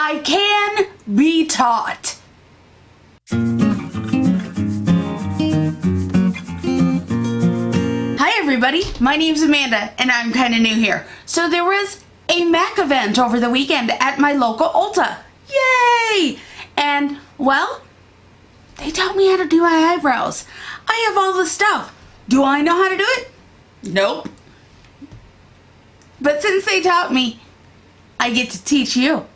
I can be taught. Hi everybody, my name's Amanda and I'm kind of new here. So there was a MAC event over the weekend at my local Ulta. Yay! And well, they taught me how to do my eyebrows. I have all the stuff. Do I know how to do it? Nope. But since they taught me, I get to teach you.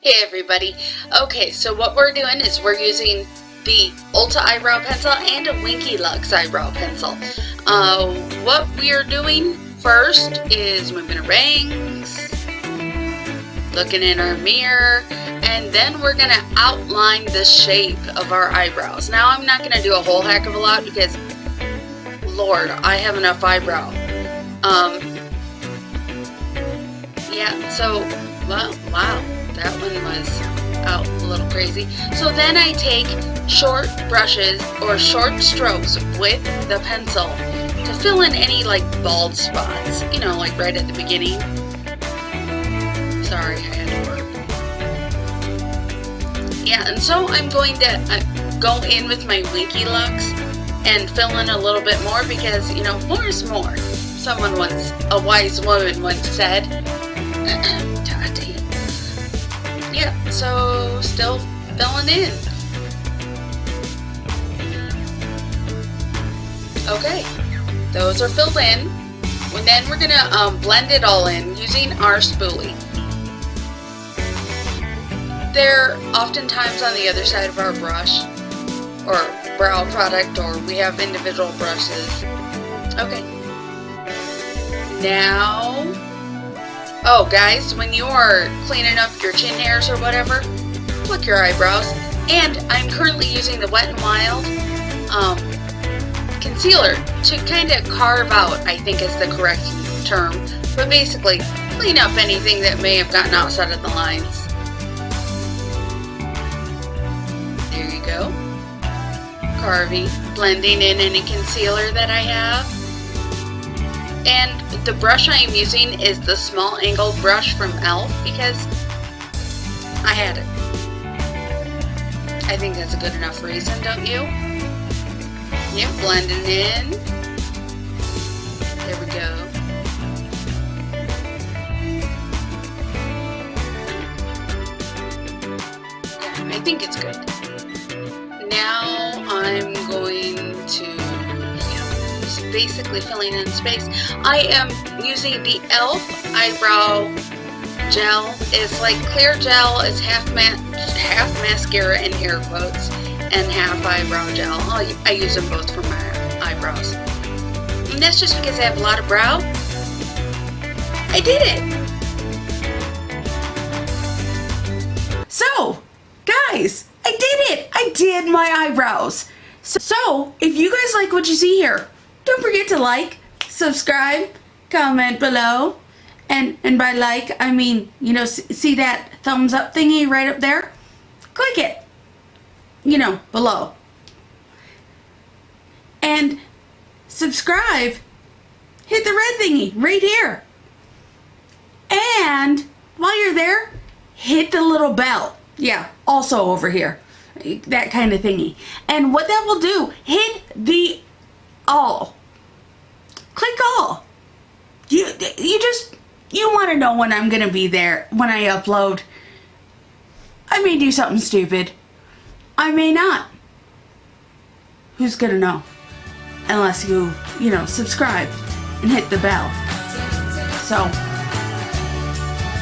Hey everybody. Okay, so what we're doing is we're using the Ulta eyebrow pencil and a Winky Lux eyebrow pencil. What we are doing first is moving our bangs, looking in our mirror, and then we're going to outline the shape of our eyebrows. Now I'm not going to do a whole heck of a lot because, Lord, I have enough eyebrow. Yeah, so, well, wow. That one was out a little crazy. So then I take short brushes or short strokes with the pencil to fill in any like bald spots, you know, like right at the beginning. Sorry, I had to work. Yeah, and so I'm going to go in with my Winky Lux and fill in a little bit more because, you know, more is more. Someone once, a wise woman once said. Tati. Yeah, so still filling in. Okay, those are filled in. And then we're gonna blend it all in using our spoolie. They're oftentimes on the other side of our brush or brow product, or we have individual brushes. Okay. Now, oh guys, when you are cleaning up your chin hairs or whatever, pluck your eyebrows. And I'm currently using the Wet n Wild concealer to kind of carve out, I think is the correct term, but basically clean up anything that may have gotten outside of the lines. There you go. Carving, blending in any concealer that I have. And the brush I am using is the small angled brush from e.l.f. because I had it. I think that's a good enough reason, don't you? Yep, blending in. There we go. Yeah, I think it's good. Now I'm going to basically filling in space. I am using the e.l.f. eyebrow gel. It's like clear gel. It's half mascara in air quotes and half eyebrow gel. I use them both for my eyebrows. And that's just because I have a lot of brow. I did it. So, guys, I did it. I did my eyebrows. So, if you guys like what you see here, don't forget to like, subscribe, comment below, and by like, I mean, you know, see that thumbs up thingy right up there? Click it, you know, below. And subscribe, hit the red thingy right here. And while you're there, hit the little bell. Yeah, also over here, that kind of thingy. And what that will do, hit the all. Click all. You want to know when I'm going to be there, when I upload. I may do something stupid. I may not. Who's going to know? Unless you know, subscribe and hit the bell. So,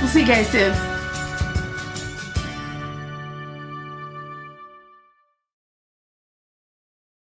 we'll see you guys soon.